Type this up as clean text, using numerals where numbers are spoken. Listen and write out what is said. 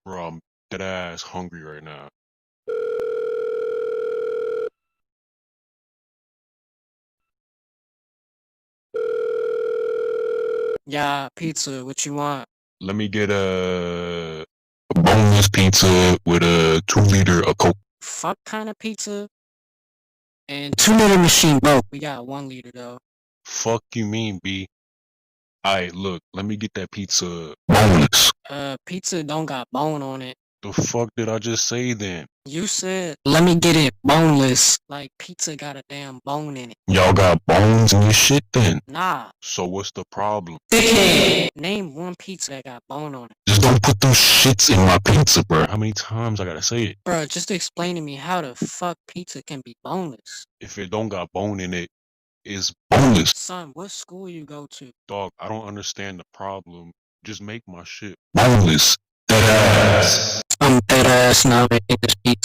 Bro, I'm dead ass hungry right now. Yeah, pizza, what you want? Let me get a boneless pizza with a 2 liter of Coke. Fuck kind of pizza? And 2 liter machine broke. We got 1 liter though. Fuck you mean, B? Alright, look, let me get that pizza boneless. Pizza don't got bone on it. The fuck did I just say then? You said, let me get it boneless. Like pizza got a damn bone in it. Y'all got bones in your shit then? Nah. So what's the problem? Name one pizza that got bone on it. Just don't put those shits in my pizza, bro. How many times I gotta say it? Bro, just explain to me how the fuck pizza can be boneless. If it don't got bone in it, it's boneless. Son, what school you go to? Dog, I don't understand the problem. Just make my shit boneless. Dead ass. I'm dead ass now making this pizza.